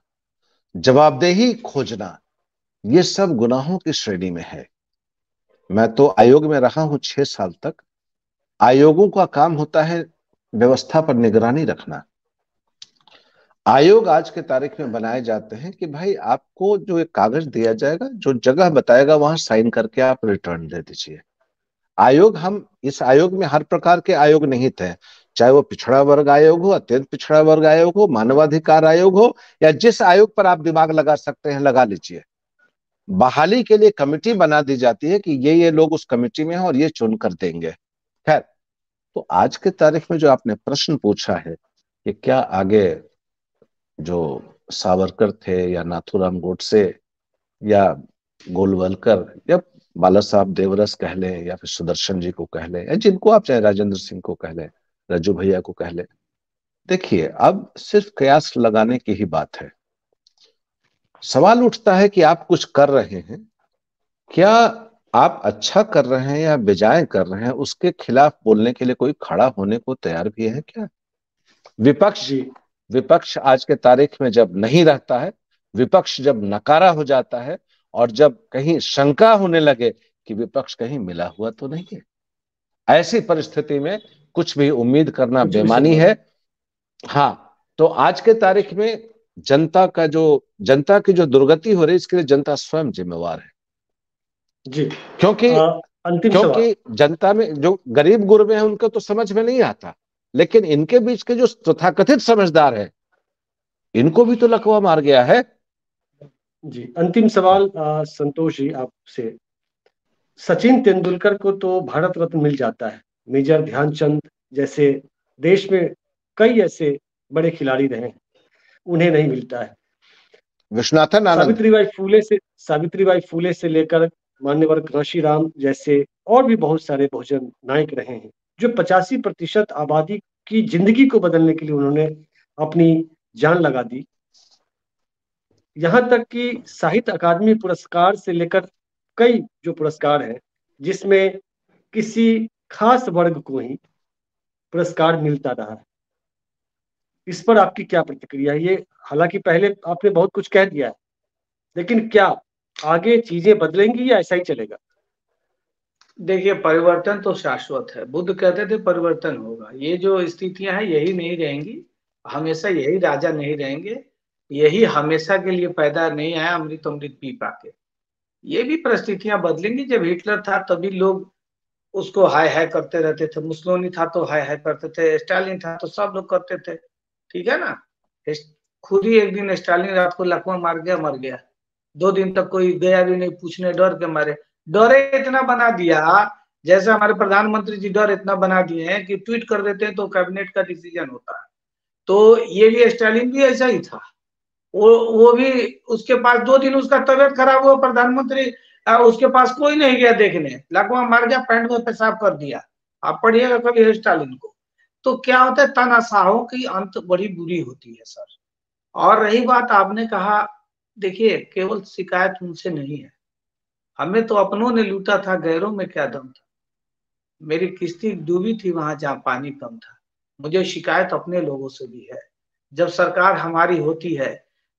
जवाबदेही खोजना, ये सब गुनाहों की श्रेणी में है। मैं तो आयोग में रहा हूं 6 साल तक। आयोगों का काम होता है व्यवस्था पर निगरानी रखना। आयोग आज के तारीख में बनाए जाते हैं कि भाई आपको जो एक कागज दिया जाएगा, जो जगह बताएगा वहां साइन करके आप रिटर्न दे दीजिए। आयोग, हम इस आयोग में हर प्रकार के आयोग निहित है, चाहे वो पिछड़ा वर्ग आयोग हो, अत्यंत पिछड़ा वर्ग आयोग हो, मानवाधिकार आयोग हो, या जिस आयोग पर आप दिमाग लगा सकते हैं लगा लीजिए। बहाली के लिए कमेटी बना दी जाती है कि ये लोग उस कमेटी में हैं और ये चुन कर देंगे। खैर, तो आज के तारीख में जो आपने प्रश्न पूछा है कि क्या आगे जो सावरकर थे या नाथूराम गोडसे या गोलवलकर या बाला साहब देवरस कह लें या फिर सुदर्शन जी को कह लें या जिनको आप चाहे राजेंद्र सिंह को कह लें, रज्जू भैया को कह लें, देखिए अब सिर्फ कयास लगाने की ही बात है। सवाल उठता है कि आप कुछ कर रहे हैं, क्या आप अच्छा कर रहे हैं या बेजाय कर रहे हैं, उसके खिलाफ बोलने के लिए कोई खड़ा होने को तैयार भी है क्या? विपक्ष आज के तारीख में जब नहीं रहता है, विपक्ष जब नकारा हो जाता है और जब कहीं शंका होने लगे कि विपक्ष कहीं मिला हुआ तो नहीं है, ऐसी परिस्थिति में कुछ भी उम्मीद करना बेमानी है। हाँ, तो आज के तारीख में जनता की जो दुर्गति हो रही है, इसके लिए जनता स्वयं जिम्मेवार है जी। क्योंकि जनता में जो गरीब गुरबे हैं उनको तो समझ में नहीं आता, लेकिन इनके बीच के जो तथाकथित समझदार है, इनको भी तो लकवा मार गया है जी। अंतिम सवाल संतोष जी आपसे, सचिन तेंदुलकर को तो भारत रत्न मिल जाता है, मेजर ध्यानचंद जैसे देश में कई ऐसे बड़े खिलाड़ी रहे हैं, उन्हें नहीं मिलता है। विश्वनाथन आनंद, सावित्रीबाई फूले से लेकर मान्यवर घाशीराम जैसे और भी बहुत सारे बहुजन नायक रहे हैं, जो 85% आबादी की जिंदगी को बदलने के लिए उन्होंने अपनी जान लगा दी। यहां तक कि साहित्य अकादमी पुरस्कार से लेकर कई जो पुरस्कार हैं, जिसमें किसी खास वर्ग को ही पुरस्कार मिलता रहा है। इस पर आपकी क्या प्रतिक्रिया है? ये हालांकि पहले आपने बहुत कुछ कह दिया है, लेकिन क्या आगे चीजें बदलेंगी या ऐसा ही चलेगा? देखिए, परिवर्तन तो शाश्वत है। बुद्ध कहते थे परिवर्तन होगा। ये जो स्थितियां हैं यही नहीं रहेंगी, हमेशा यही राजा नहीं रहेंगे, यही हमेशा के लिए पैदा नहीं आया अमृत अमृत पी पाके। ये भी परिस्थितियां बदलेंगी। जब हिटलर था तभी लोग उसको हाय हाय करते रहते थे, मुसोलिनी था तो हाय हाय करते थे, स्टालिन था तो सब लोग करते थे, ठीक है ना। खुद ही एक दिन स्टालिन रात को लकवा मार गया, मर गया। 2 दिन तक कोई गया भी नहीं पूछने, डर के मारे। डरे इतना बना दिया, जैसे हमारे प्रधानमंत्री जी डर इतना बना दिए हैं कि ट्वीट कर देते हैं तो कैबिनेट का डिसीजन होता है। तो ये भी स्टालिन भी ऐसा ही था। वो भी उसके पास 2 दिन उसका तबियत खराब हुआ, प्रधानमंत्री उसके पास कोई नहीं गया देखने, लकवा मार गया, पैंट में पेशाब कर दिया। आप पढ़िएगा कभी स्टालिन को। तो क्या होता है, तानाशाहों की अंत बड़ी बुरी होती है सर। और रही बात आपने कहा, देखिए केवल शिकायत उनसे नहीं है, हमें तो अपनों ने लूटा था, गैरों में क्या दम था। मेरी किश्ती डूबी थी वहां जहां पानी कम था। मुझे शिकायत अपने लोगों से भी है। जब सरकार हमारी होती है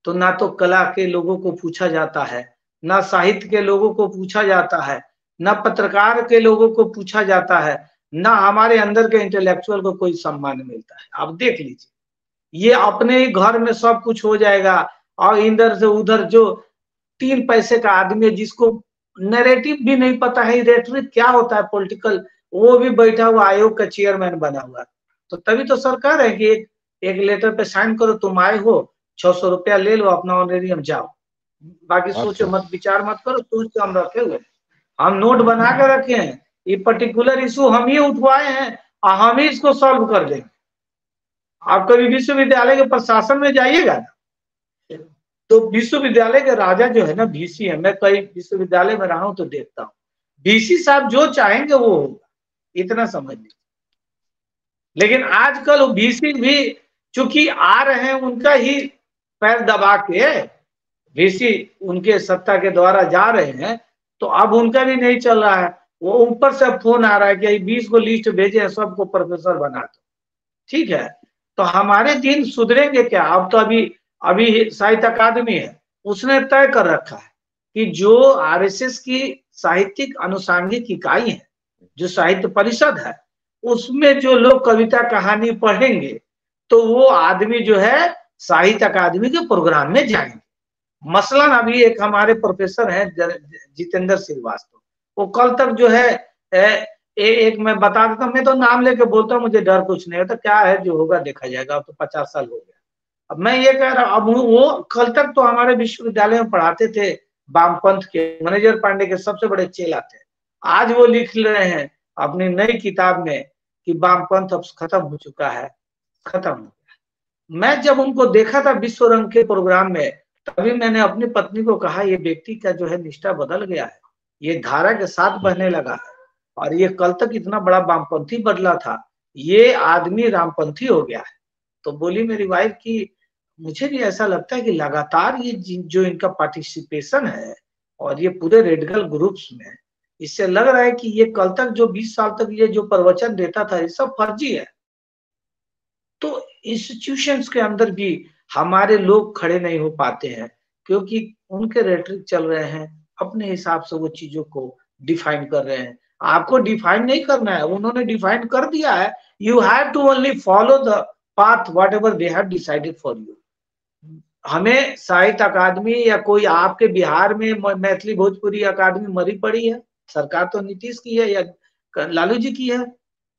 तो ना तो कला के लोगों को पूछा जाता है, ना साहित्य के लोगों को पूछा जाता है, ना पत्रकार के लोगों को पूछा जाता है, ना हमारे अंदर के इंटेलेक्चुअल को कोई सम्मान मिलता है। आप देख लीजिए, ये अपने ही घर में सब कुछ हो जाएगा और इधर से उधर जो 3 पैसे का आदमी है, जिसको नैरेटिव भी नहीं पता है, रेटरिक क्या होता है पॉलिटिकल, वो भी बैठा हुआ आयोग का चेयरमैन बना हुआ। तो तभी तो सरकार है कि एक लेटर पे साइन करो, तुम आए हो, 600 रुपया ले लो, अपना ऑनरेरियम जाओ, बाकी सोचो मत, विचार मत करो। सोच के हम रखे हुए, हम नोट बना के रखे हैं, ये पर्टिकुलर इशू हम ही उठवाए हैं और हम ही इसको सॉल्व कर देंगे। आप कभी विश्वविद्यालय के प्रशासन में जाइएगा ना, तो विश्वविद्यालय के राजा जो है ना वीसी है, मैं कई विश्वविद्यालय में रहा हूं तो देखता हूँ, वीसी साहब जो चाहेंगे वो होगा, इतना समझ लीजिए। लेकिन आजकल वीसी भी चूंकि आ रहे हैं, उनका ही पैर दबा के वीसी उनके सत्ता के द्वारा जा रहे हैं, तो अब उनका भी नहीं चल रहा है। वो ऊपर से फोन आ रहा है कि 20 को लिस्ट भेजे, सबको प्रोफेसर बना दो, ठीक है। तो हमारे दिन सुधरेंगे क्या? अब तो अभी साहित्य अकादमी है, उसने तय कर रखा है कि जो आरएसएस की साहित्यिक अनुषंगिक इकाई है, जो साहित्य परिषद है, उसमें जो लोग कविता कहानी पढ़ेंगे तो वो आदमी जो है साहित्य अकादमी के प्रोग्राम में जाएंगे। मसलन अभी एक हमारे प्रोफेसर हैं जितेंद्र श्रीवास्तव, वो कल तक जो है एक मैं बता देता हूँ, मैं तो नाम लेके बोलता हूँ, मुझे डर कुछ नहीं होता, क्या है जो होगा देखा जाएगा, अब तो 50 साल हो गया। अब मैं ये कह रहा हूँ, अब वो कल तक तो हमारे विश्वविद्यालय में पढ़ाते थे, वामपंथ के मैनेजर पांडे के सबसे बड़े चेला थे। आज वो लिख रहे हैं अपनी नई किताब में कि वामपंथ अब खत्म हो चुका है, खत्म हो गया। मैं जब उनको देखा था विश्व रंग के प्रोग्राम में, तभी मैंने अपनी पत्नी को कहा, ये व्यक्ति का जो है निष्ठा बदल गया है, ये धारा के साथ बहने लगा है, और ये कल तक इतना बड़ा वामपंथी बदला था, ये आदमी रामपंथी हो गया है। तो बोली मेरी वाइफ की मुझे भी ऐसा लगता है कि लगातार ये जो इनका पार्टिसिपेशन है और ये पूरे रेडिकल ग्रुप्स में, इससे लग रहा है कि ये कल तक जो 20 साल तक ये जो प्रवचन देता था, ये सब फर्जी है। तो इंस्टीट्यूशंस के अंदर भी हमारे लोग खड़े नहीं हो पाते हैं, क्योंकि उनके रेटरिक चल रहे हैं, अपने हिसाब से वो चीजों को डिफाइन कर रहे हैं। आपको डिफाइन नहीं करना है, उन्होंने डिफाइन कर दिया है, you have to only follow the path whatever they have decided for you. हमें साहित्य अकादमी या कोई आपके बिहार में मैथिली भोजपुरी अकादमी मरी पड़ी है, सरकार तो नीतीश की है या लालू जी की है।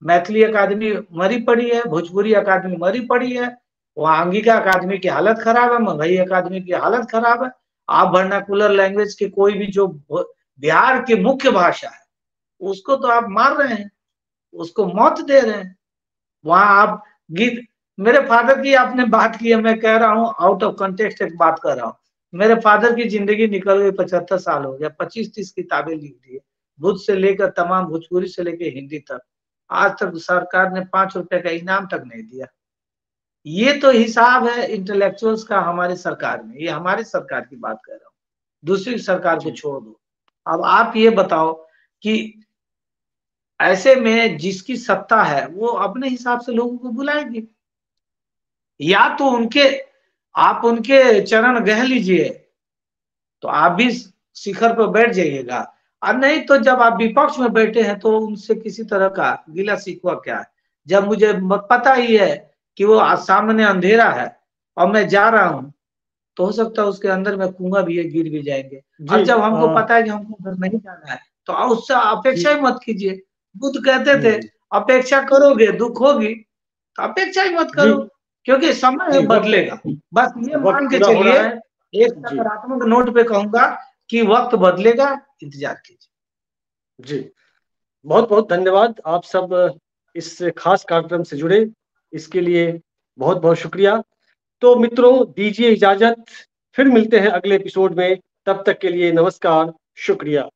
मैथिली अकादमी मरी पड़ी है, भोजपुरी अकादमी मरी पड़ी है, वहां अंगिका अकादमी की हालत खराब है, मगही अकादमी की हालत खराब है। आप वर्नाकुलर लैंग्वेज के कोई भी जो बिहार की मुख्य भाषा है उसको तो आप मार रहे हैं, उसको मौत दे रहे हैं। वहां आप गीत, मेरे फादर की आपने बात की है, मैं कह रहा हूँ आउट ऑफ कंटेक्स्ट एक बात कर रहा हूँ। मेरे फादर की जिंदगी निकल गई, 75 साल हो गया, 25-30 किताबें लिख दी है, बुद्ध से लेकर तमाम भोजपुरी से लेकर हिंदी तक। आज तक सरकार ने 5 रुपए का इनाम तक नहीं दिया। ये तो हिसाब है इंटेलेक्चुअल्स का हमारे सरकार में, ये हमारे सरकार की बात कर रहा हूँ, दूसरी सरकार को छोड़ दो। अब आप ये बताओ कि ऐसे में जिसकी सत्ता है वो अपने हिसाब से लोगों को बुलाएगी, या तो आप उनके चरण गह लीजिए तो आप भी शिखर पर बैठ जाइएगा, और नहीं तो जब आप विपक्ष में बैठे हैं तो उनसे किसी तरह का गिला शिकवा क्या है। जब मुझे पता ही है कि वो सामने अंधेरा है और मैं जा रहा हूं, तो हो सकता है उसके अंदर में कुआं भी है, गिर भी जाएंगे। और जब हमको पता है कि हमको उधर नहीं जाना है तो उससे अपेक्षा ही मत कीजिए। बुद्ध कहते थे अपेक्षा करोगे दुख होगी, तो अपेक्षा ही मत करो, क्योंकि समय बदलेगा। बस ये मान के चलिए, एक सकारात्मक नोट पे कहूंगा कि वक्त बदलेगा, इंतजार कीजिए। जी, बहुत बहुत धन्यवाद। आप सब इस खास कार्यक्रम से जुड़े, इसके लिए बहुत बहुत शुक्रिया। तो मित्रों, दीजिए इजाजत, फिर मिलते हैं अगले एपिसोड में। तब तक के लिए नमस्कार, शुक्रिया।